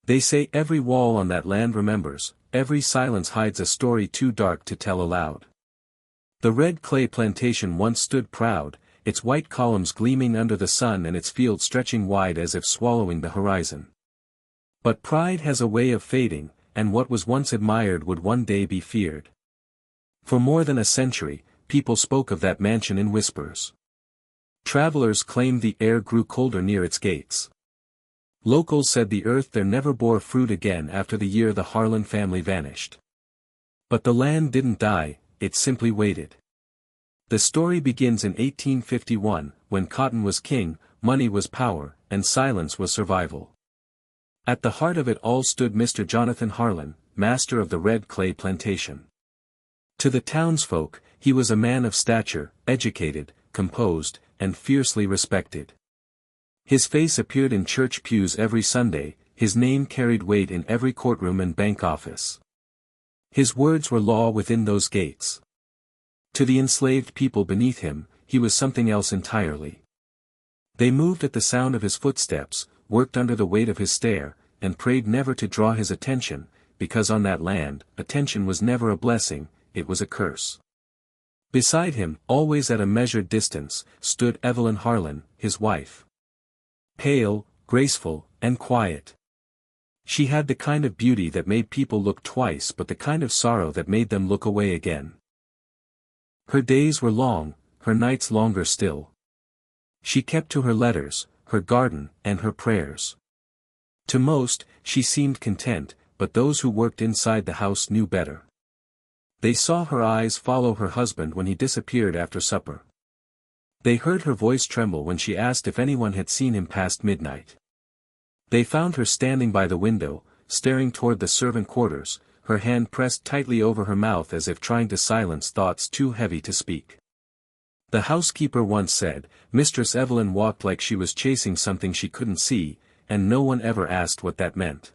They say every wall on that land remembers, every silence hides a story too dark to tell aloud. The red clay plantation once stood proud, its white columns gleaming under the sun and its fields stretching wide as if swallowing the horizon. But pride has a way of fading, and what was once admired would one day be feared. For more than a century, people spoke of that mansion in whispers. Travelers claimed the air grew colder near its gates. Locals said the earth there never bore fruit again after the year the Harlen family vanished. But the land didn't die, it simply waited. The story begins in 1851, when cotton was king, money was power, and silence was survival. At the heart of it all stood Mr. Jonathan Harlen, master of the red clay plantation. To the townsfolk, he was a man of stature, educated, composed, and fiercely respected. His face appeared in church pews every Sunday, his name carried weight in every courtroom and bank office. His words were law within those gates. To the enslaved people beneath him, he was something else entirely. They moved at the sound of his footsteps, worked under the weight of his stare, and prayed never to draw his attention, because on that land, attention was never a blessing, it was a curse. Beside him, always at a measured distance, stood Evelyn Harlen, his wife. Pale, graceful, and quiet. She had the kind of beauty that made people look twice but the kind of sorrow that made them look away again. Her days were long, her nights longer still. She kept to her letters, her garden, and her prayers. To most, she seemed content, but those who worked inside the house knew better. They saw her eyes follow her husband when he disappeared after supper. They heard her voice tremble when she asked if anyone had seen him past midnight. They found her standing by the window, staring toward the servant quarters, her hand pressed tightly over her mouth as if trying to silence thoughts too heavy to speak. The housekeeper once said, Mistress Evelyn walked like she was chasing something she couldn't see, and no one ever asked what that meant.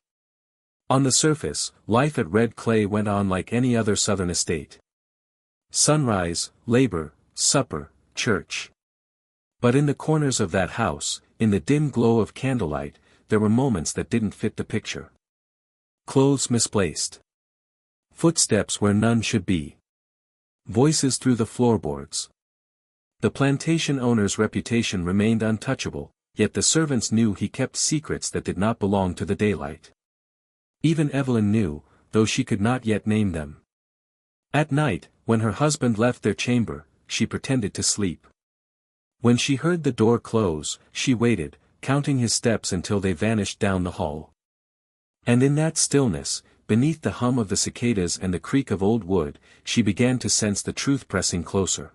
On the surface, life at Red Clay went on like any other southern estate. Sunrise, labor, supper, church. But in the corners of that house, in the dim glow of candlelight, there were moments that didn't fit the picture. Clothes misplaced. Footsteps where none should be. Voices through the floorboards. The plantation owner's reputation remained untouchable, yet the servants knew he kept secrets that did not belong to the daylight. Even Evelyn knew, though she could not yet name them. At night, when her husband left their chamber, she pretended to sleep. When she heard the door close, she waited, counting his steps until they vanished down the hall. And in that stillness, beneath the hum of the cicadas and the creak of old wood, she began to sense the truth pressing closer.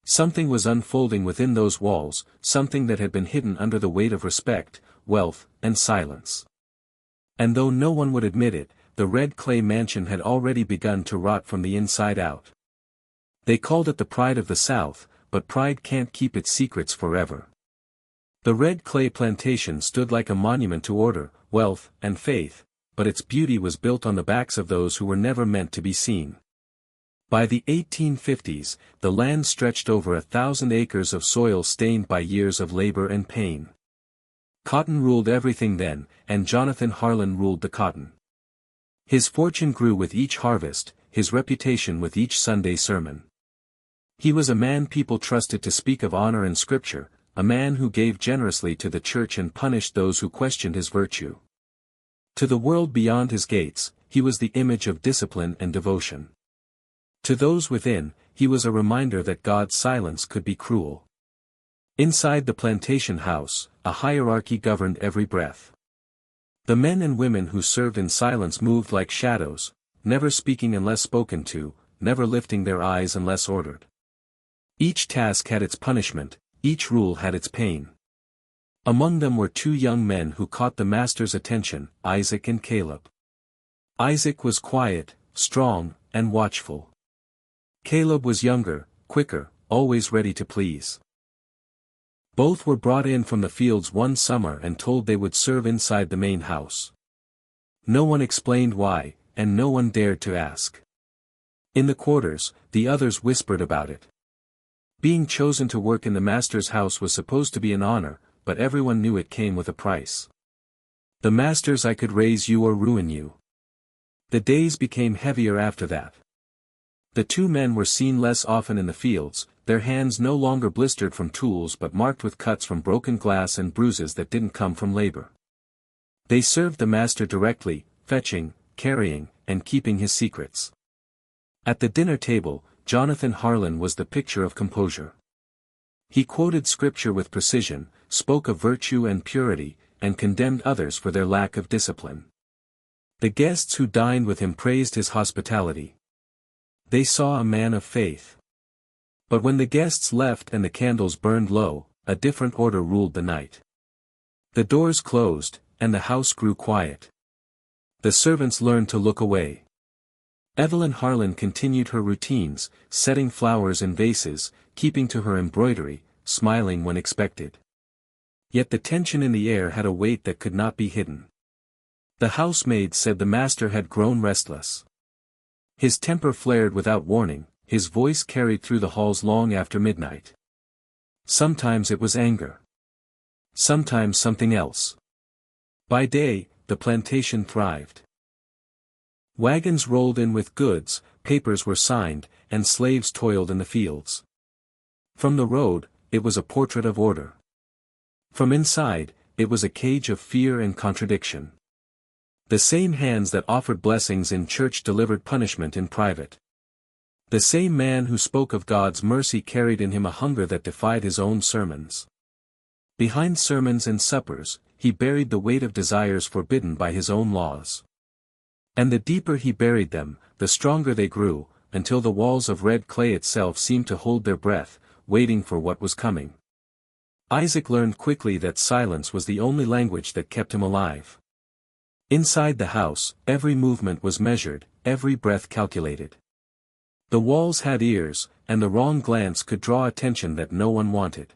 Something was unfolding within those walls, something that had been hidden under the weight of respect, wealth, and silence. And though no one would admit it, the red clay mansion had already begun to rot from the inside out. They called it the pride of the South, but pride can't keep its secrets forever. The red clay plantation stood like a monument to order, wealth, and faith, but its beauty was built on the backs of those who were never meant to be seen. By the 1850s, the land stretched over 1,000 acres of soil stained by years of labor and pain. Cotton ruled everything then, and Jonathan Harlen ruled the cotton. His fortune grew with each harvest, his reputation with each Sunday sermon. He was a man people trusted to speak of honor and scripture, a man who gave generously to the church and punished those who questioned his virtue. To the world beyond his gates, he was the image of discipline and devotion. To those within, he was a reminder that God's silence could be cruel. Inside the plantation house, a hierarchy governed every breath. The men and women who served in silence moved like shadows, never speaking unless spoken to, never lifting their eyes unless ordered. Each task had its punishment, each rule had its pain. Among them were two young men who caught the master's attention, Isaac and Caleb. Isaac was quiet, strong, and watchful. Caleb was younger, quicker, always ready to please. Both were brought in from the fields one summer and told they would serve inside the main house. No one explained why, and no one dared to ask. In the quarters, the others whispered about it. Being chosen to work in the master's house was supposed to be an honor, but everyone knew it came with a price. The masters I could raise you or ruin you. The days became heavier after that. The two men were seen less often in the fields, their hands no longer blistered from tools but marked with cuts from broken glass and bruises that didn't come from labor. They served the master directly, fetching, carrying, and keeping his secrets. At the dinner table, Jonathan Harlen was the picture of composure. He quoted scripture with precision, spoke of virtue and purity, and condemned others for their lack of discipline. The guests who dined with him praised his hospitality. They saw a man of faith. But when the guests left and the candles burned low, a different order ruled the night. The doors closed, and the house grew quiet. The servants learned to look away. Evelyn Harlen continued her routines, setting flowers in vases, keeping to her embroidery, smiling when expected. Yet the tension in the air had a weight that could not be hidden. The housemaid said the master had grown restless. His temper flared without warning, his voice carried through the halls long after midnight. Sometimes it was anger. Sometimes something else. By day, the plantation thrived. Wagons rolled in with goods, papers were signed, and slaves toiled in the fields. From the road, it was a portrait of order. From inside, it was a cage of fear and contradiction. The same hands that offered blessings in church delivered punishment in private. The same man who spoke of God's mercy carried in him a hunger that defied his own sermons. Behind sermons and suppers, he buried the weight of desires forbidden by his own laws. And the deeper he buried them, the stronger they grew, until the walls of red clay itself seemed to hold their breath, waiting for what was coming. Isaac learned quickly that silence was the only language that kept him alive. Inside the house, every movement was measured, every breath calculated. The walls had ears, and the wrong glance could draw attention that no one wanted.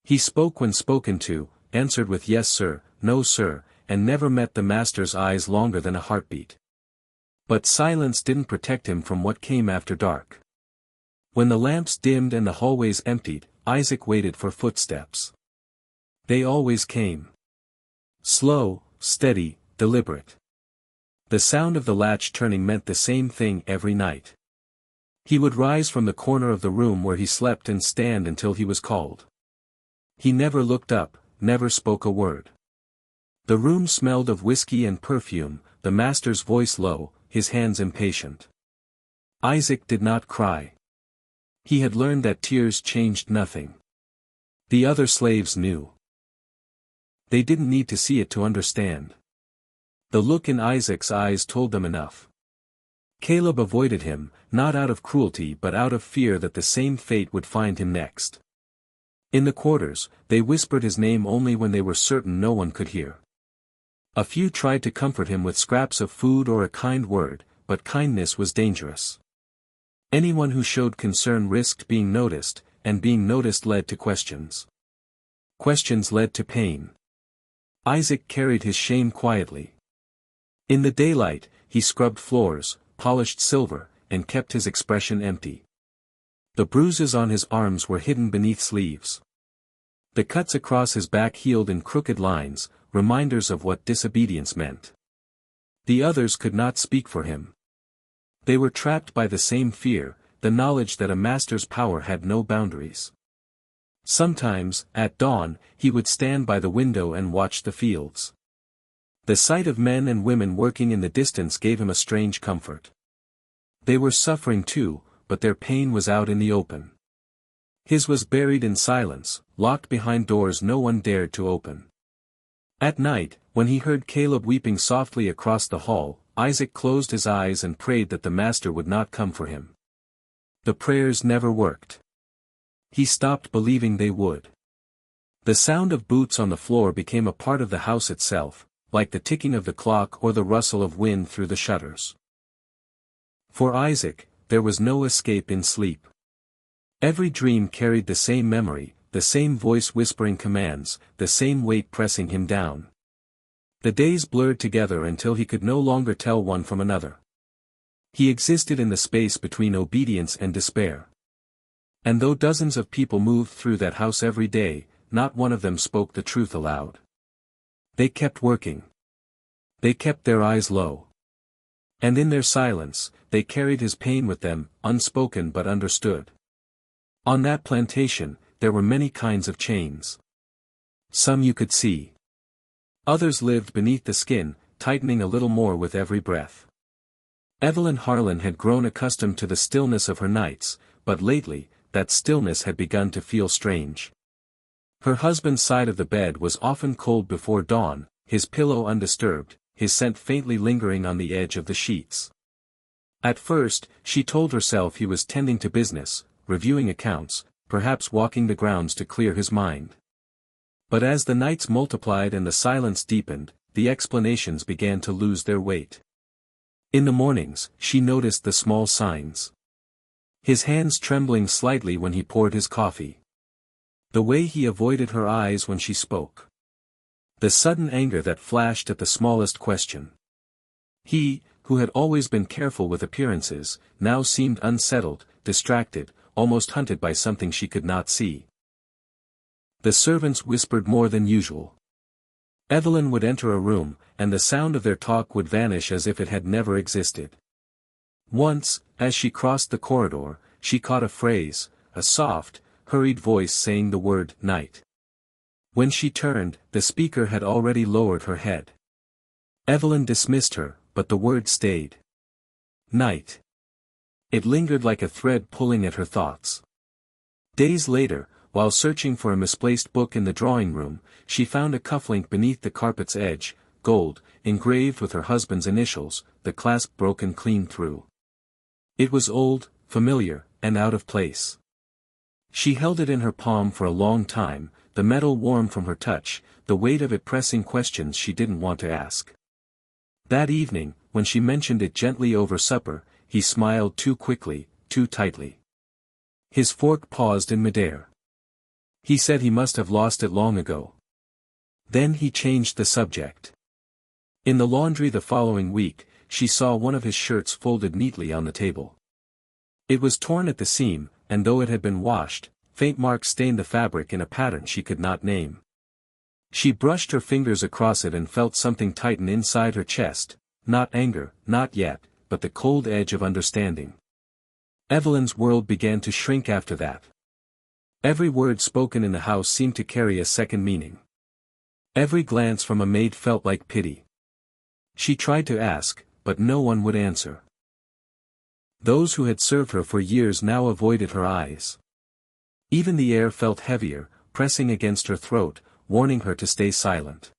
He spoke when spoken to, answered with yes sir, no sir, and never met the master's eyes longer than a heartbeat. But silence didn't protect him from what came after dark. When the lamps dimmed and the hallways emptied, Isaac waited for footsteps. They always came. Slow, steady, deliberate. The sound of the latch turning meant the same thing every night. He would rise from the corner of the room where he slept and stand until he was called. He never looked up, never spoke a word. The room smelled of whiskey and perfume, the master's voice low, his hands impatient. Isaac did not cry. He had learned that tears changed nothing. The other slaves knew. They didn't need to see it to understand. The look in Isaac's eyes told them enough. Caleb avoided him, not out of cruelty but out of fear that the same fate would find him next. In the quarters, they whispered his name only when they were certain no one could hear. A few tried to comfort him with scraps of food or a kind word, but kindness was dangerous. Anyone who showed concern risked being noticed, and being noticed led to questions. Questions led to pain. Isaac carried his shame quietly. In the daylight, he scrubbed floors, polished silver, and kept his expression empty. The bruises on his arms were hidden beneath sleeves. The cuts across his back healed in crooked lines, reminders of what disobedience meant. The others could not speak for him. They were trapped by the same fear, the knowledge that a master's power had no boundaries. Sometimes, at dawn, he would stand by the window and watch the fields. The sight of men and women working in the distance gave him a strange comfort. They were suffering too, but their pain was out in the open. His was buried in silence, locked behind doors no one dared to open. At night, when he heard Caleb weeping softly across the hall, Isaac closed his eyes and prayed that the master would not come for him. The prayers never worked. He stopped believing they would. The sound of boots on the floor became a part of the house itself, like the ticking of the clock or the rustle of wind through the shutters. For Isaac, there was no escape in sleep. Every dream carried the same memory, the same voice whispering commands, the same weight pressing him down. The days blurred together until he could no longer tell one from another. He existed in the space between obedience and despair. And though dozens of people moved through that house every day, not one of them spoke the truth aloud. They kept working. They kept their eyes low. And in their silence, they carried his pain with them, unspoken but understood. On that plantation, there were many kinds of chains. Some you could see. Others lived beneath the skin, tightening a little more with every breath. Evelyn Harlen had grown accustomed to the stillness of her nights, but lately, that stillness had begun to feel strange. Her husband's side of the bed was often cold before dawn, his pillow undisturbed, his scent faintly lingering on the edge of the sheets. At first, she told herself he was tending to business, reviewing accounts, perhaps walking the grounds to clear his mind. But as the nights multiplied and the silence deepened, the explanations began to lose their weight. In the mornings, she noticed the small signs. His hands trembling slightly when he poured his coffee. The way he avoided her eyes when she spoke. The sudden anger that flashed at the smallest question. He, who had always been careful with appearances, now seemed unsettled, distracted, almost hunted by something she could not see. The servants whispered more than usual. Evelyn would enter a room, and the sound of their talk would vanish as if it had never existed. Once, as she crossed the corridor, she caught a phrase, a soft, hurried voice saying the word night. When she turned, the speaker had already lowered her head. Evelyn dismissed her, but the word stayed. Night. It lingered like a thread pulling at her thoughts. Days later, while searching for a misplaced book in the drawing room, she found a cufflink beneath the carpet's edge, gold, engraved with her husband's initials, the clasp broken clean through. It was old, familiar, and out of place. She held it in her palm for a long time, the metal warm from her touch, the weight of it pressing questions she didn't want to ask. That evening, when she mentioned it gently over supper, he smiled too quickly, too tightly. His fork paused in midair. He said he must have lost it long ago. Then he changed the subject. In the laundry the following week, she saw one of his shirts folded neatly on the table. It was torn at the seam, and though it had been washed, faint marks stained the fabric in a pattern she could not name. She brushed her fingers across it and felt something tighten inside her chest, not anger, not yet, but the cold edge of understanding. Evelyn's world began to shrink after that. Every word spoken in the house seemed to carry a second meaning. Every glance from a maid felt like pity. She tried to ask, but no one would answer. Those who had served her for years now avoided her eyes. Even the air felt heavier, pressing against her throat, warning her to stay silent.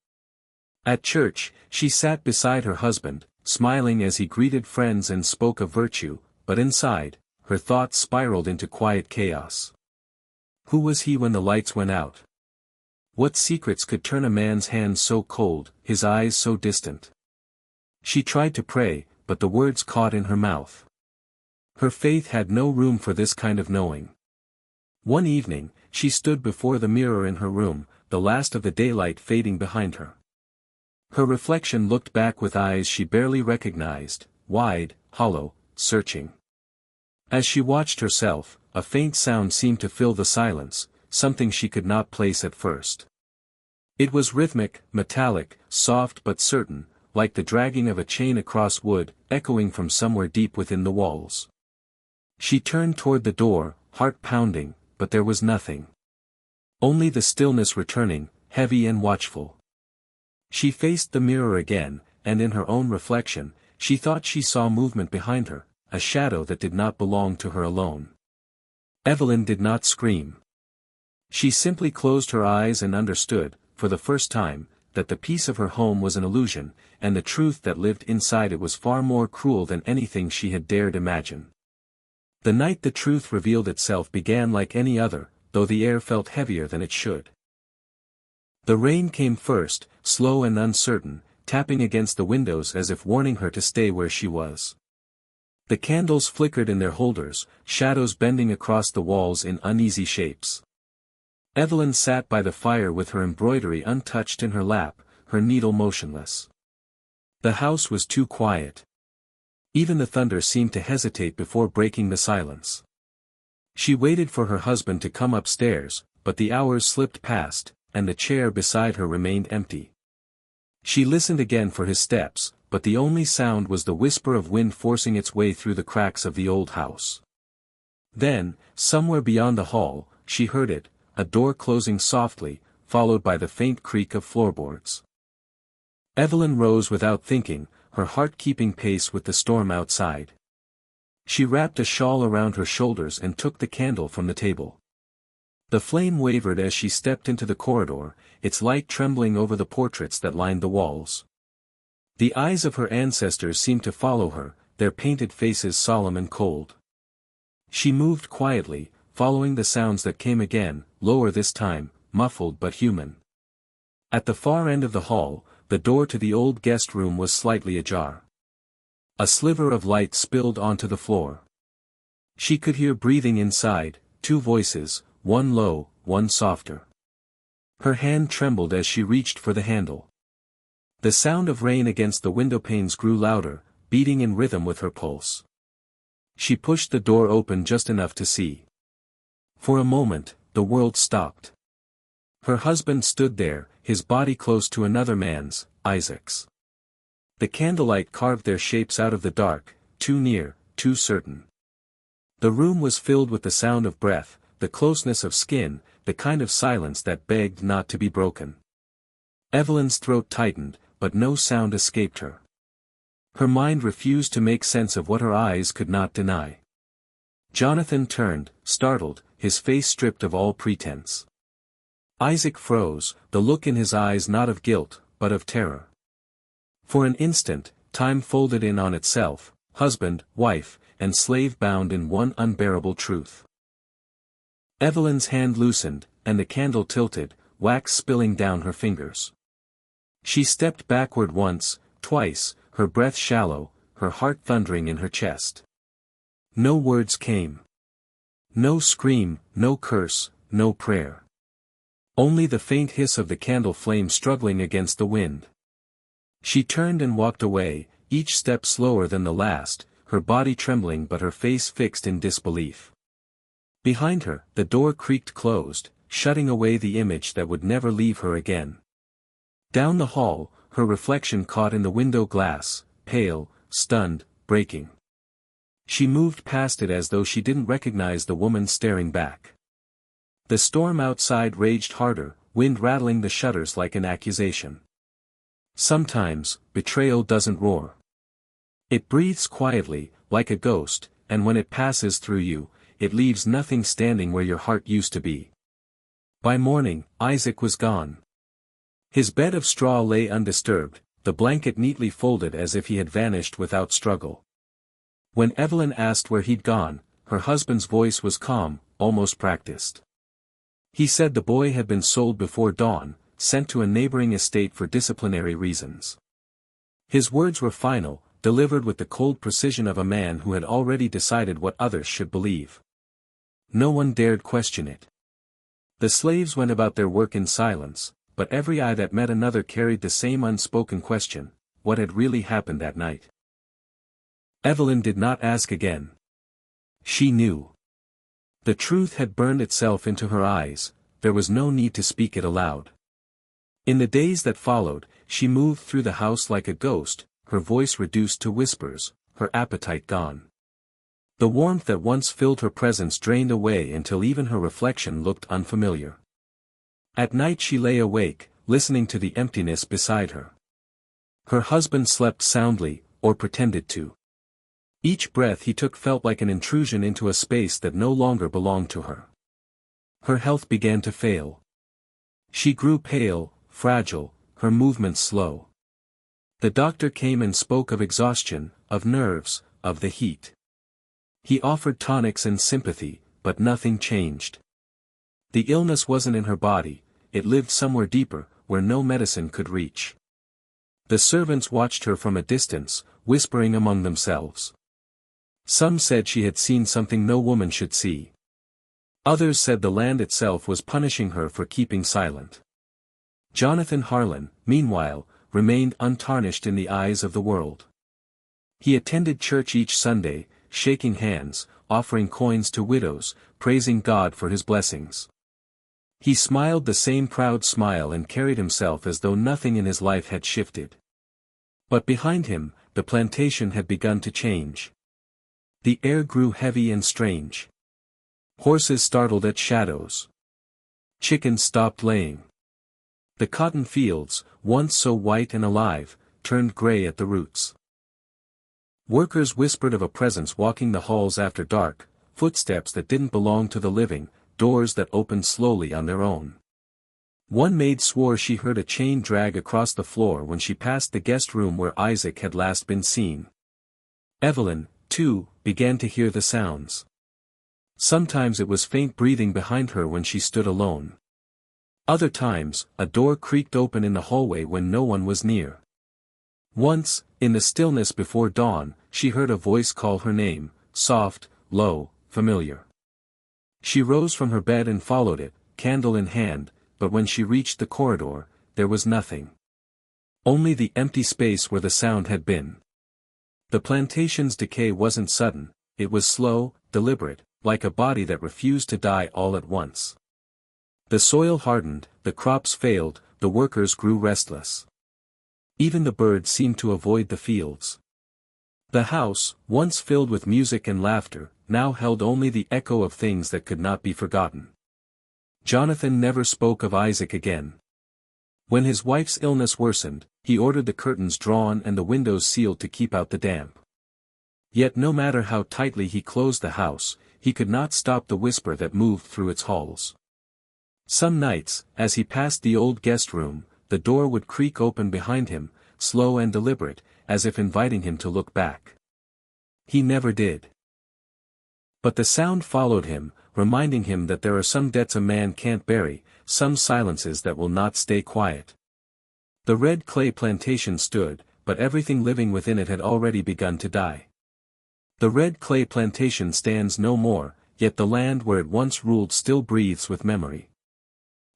At church, she sat beside her husband, smiling as he greeted friends and spoke of virtue, but inside, her thoughts spiraled into quiet chaos. Who was he when the lights went out? What secrets could turn a man's hands so cold, his eyes so distant? She tried to pray, but the words caught in her mouth. Her faith had no room for this kind of knowing. One evening, she stood before the mirror in her room, the last of the daylight fading behind her. Her reflection looked back with eyes she barely recognized, wide, hollow, searching. As she watched herself, a faint sound seemed to fill the silence, something she could not place at first. It was rhythmic, metallic, soft but certain, like the dragging of a chain across wood, echoing from somewhere deep within the walls. She turned toward the door, heart pounding, but there was nothing. Only the stillness returning, heavy and watchful. She faced the mirror again, and in her own reflection, she thought she saw movement behind her, a shadow that did not belong to her alone. Evelyn did not scream. She simply closed her eyes and understood, for the first time, that the peace of her home was an illusion, and the truth that lived inside it was far more cruel than anything she had dared imagine. The night the truth revealed itself began like any other, though the air felt heavier than it should. The rain came first, slow and uncertain, tapping against the windows as if warning her to stay where she was. The candles flickered in their holders, shadows bending across the walls in uneasy shapes. Evelyn sat by the fire with her embroidery untouched in her lap, her needle motionless. The house was too quiet. Even the thunder seemed to hesitate before breaking the silence. She waited for her husband to come upstairs, but the hours slipped past, and the chair beside her remained empty. She listened again for his steps, but the only sound was the whisper of wind forcing its way through the cracks of the old house. Then, somewhere beyond the hall, she heard it, a door closing softly, followed by the faint creak of floorboards. Evelyn rose without thinking, her heart keeping pace with the storm outside. She wrapped a shawl around her shoulders and took the candle from the table. The flame wavered as she stepped into the corridor, its light trembling over the portraits that lined the walls. The eyes of her ancestors seemed to follow her, their painted faces solemn and cold. She moved quietly, following the sounds that came again, lower this time, muffled but human. At the far end of the hall, the door to the old guest room was slightly ajar. A sliver of light spilled onto the floor. She could hear breathing inside, two voices, one low, one softer. Her hand trembled as she reached for the handle. The sound of rain against the windowpanes grew louder, beating in rhythm with her pulse. She pushed the door open just enough to see. For a moment, the world stopped. Her husband stood there, his body close to another man's, Isaac's. The candlelight carved their shapes out of the dark, too near, too certain. The room was filled with the sound of breath, the closeness of skin, the kind of silence that begged not to be broken. Evelyn's throat tightened, but no sound escaped her. Her mind refused to make sense of what her eyes could not deny. Jonathan turned, startled, his face stripped of all pretense. Isaac froze, the look in his eyes not of guilt, but of terror. For an instant, time folded in on itself, husband, wife, and slave bound in one unbearable truth. Evelyn's hand loosened, and the candle tilted, wax spilling down her fingers. She stepped backward once, twice, her breath shallow, her heart thundering in her chest. No words came. No scream, no curse, no prayer. Only the faint hiss of the candle flame struggling against the wind. She turned and walked away, each step slower than the last, her body trembling but her face fixed in disbelief. Behind her, the door creaked closed, shutting away the image that would never leave her again. Down the hall, her reflection caught in the window glass, pale, stunned, breaking. She moved past it as though she didn't recognize the woman staring back. The storm outside raged harder, wind rattling the shutters like an accusation. Sometimes, betrayal doesn't roar. It breathes quietly, like a ghost, and when it passes through you, it leaves nothing standing where your heart used to be. By morning, Isaac was gone. His bed of straw lay undisturbed, the blanket neatly folded as if he had vanished without struggle. When Evelyn asked where he'd gone, her husband's voice was calm, almost practiced. He said the boy had been sold before dawn, sent to a neighboring estate for disciplinary reasons. His words were final, delivered with the cold precision of a man who had already decided what others should believe. No one dared question it. The slaves went about their work in silence, but every eye that met another carried the same unspoken question: what had really happened that night? Evelyn did not ask again. She knew. The truth had burned itself into her eyes, there was no need to speak it aloud. In the days that followed, she moved through the house like a ghost, her voice reduced to whispers, her appetite gone. The warmth that once filled her presence drained away until even her reflection looked unfamiliar. At night she lay awake, listening to the emptiness beside her. Her husband slept soundly, or pretended to. Each breath he took felt like an intrusion into a space that no longer belonged to her. Her health began to fail. She grew pale, fragile, her movements slow. The doctor came and spoke of exhaustion, of nerves, of the heat. He offered tonics and sympathy, but nothing changed. The illness wasn't in her body, it lived somewhere deeper, where no medicine could reach. The servants watched her from a distance, whispering among themselves. Some said she had seen something no woman should see. Others said the land itself was punishing her for keeping silent. Jonathan Harlen, meanwhile, remained untarnished in the eyes of the world. He attended church each Sunday, shaking hands, offering coins to widows, praising God for his blessings. He smiled the same proud smile and carried himself as though nothing in his life had shifted. But behind him, the plantation had begun to change. The air grew heavy and strange. Horses startled at shadows. Chickens stopped laying. The cotton fields, once so white and alive, turned gray at the roots. Workers whispered of a presence walking the halls after dark, footsteps that didn't belong to the living, doors that opened slowly on their own. One maid swore she heard a chain drag across the floor when she passed the guest room where Isaac had last been seen. Evelyn, too, began to hear the sounds. Sometimes it was faint breathing behind her when she stood alone. Other times, a door creaked open in the hallway when no one was near. Once, in the stillness before dawn, she heard a voice call her name, soft, low, familiar. She rose from her bed and followed it, candle in hand, but when she reached the corridor, there was nothing. Only the empty space where the sound had been. The plantation's decay wasn't sudden, it was slow, deliberate, like a body that refused to die all at once. The soil hardened, the crops failed, the workers grew restless. Even the birds seemed to avoid the fields. The house, once filled with music and laughter, now held only the echo of things that could not be forgotten. Jonathan never spoke of Isaac again. When his wife's illness worsened, he ordered the curtains drawn and the windows sealed to keep out the damp. Yet no matter how tightly he closed the house, he could not stop the whisper that moved through its halls. Some nights, as he passed the old guest room, the door would creak open behind him, slow and deliberate, as if inviting him to look back. He never did. But the sound followed him, reminding him that there are some debts a man can't bury, some silences that will not stay quiet. The red clay plantation stood, but everything living within it had already begun to die. The red clay plantation stands no more, yet the land where it once ruled still breathes with memory.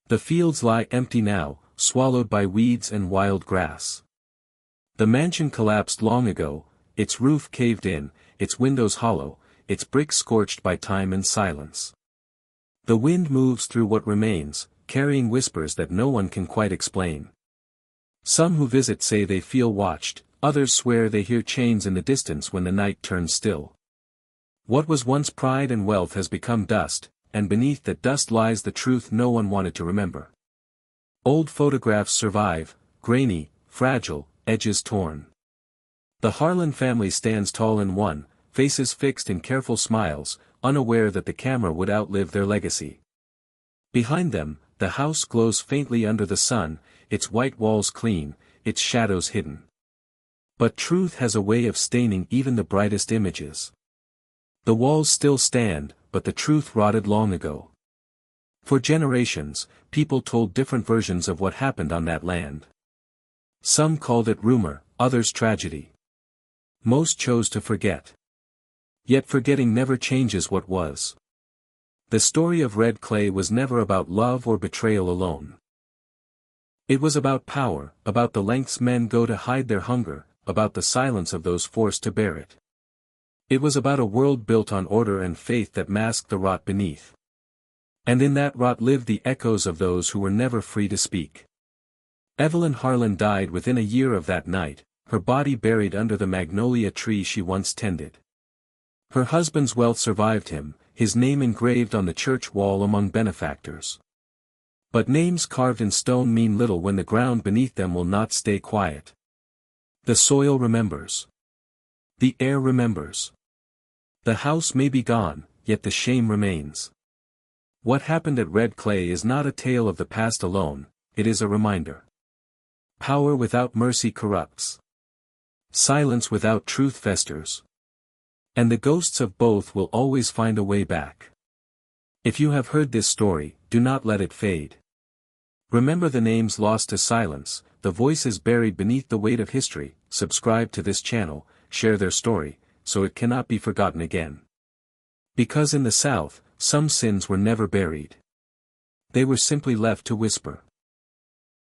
The fields lie empty now, swallowed by weeds and wild grass. The mansion collapsed long ago, its roof caved in, its windows hollow, its bricks scorched by time and silence. The wind moves through what remains, carrying whispers that no one can quite explain. Some who visit say they feel watched, others swear they hear chains in the distance when the night turns still. What was once pride and wealth has become dust, and beneath that dust lies the truth no one wanted to remember. Old photographs survive, grainy, fragile, edges torn. The Harlen family stands tall in one, faces fixed in careful smiles, unaware that the camera would outlive their legacy. Behind them, the house glows faintly under the sun, its white walls clean, its shadows hidden. But truth has a way of staining even the brightest images. The walls still stand, but the truth rotted long ago. For generations, people told different versions of what happened on that land. Some called it rumor, others tragedy. Most chose to forget. Yet forgetting never changes what was. The story of red clay was never about love or betrayal alone. It was about power, about the lengths men go to hide their hunger, about the silence of those forced to bear it. It was about a world built on order and faith that masked the rot beneath. And in that rot lived the echoes of those who were never free to speak. Evelyn Harlen died within a year of that night, her body buried under the magnolia tree she once tended. Her husband's wealth survived him, his name engraved on the church wall among benefactors. But names carved in stone mean little when the ground beneath them will not stay quiet. The soil remembers. The air remembers. The house may be gone, yet the shame remains. What happened at Red Clay is not a tale of the past alone, it is a reminder. Power without mercy corrupts. Silence without truth festers. And the ghosts of both will always find a way back. If you have heard this story, do not let it fade. Remember the names lost to silence, the voices buried beneath the weight of history. Subscribe to this channel, share their story, so it cannot be forgotten again. Because in the South, some sins were never buried. They were simply left to whisper.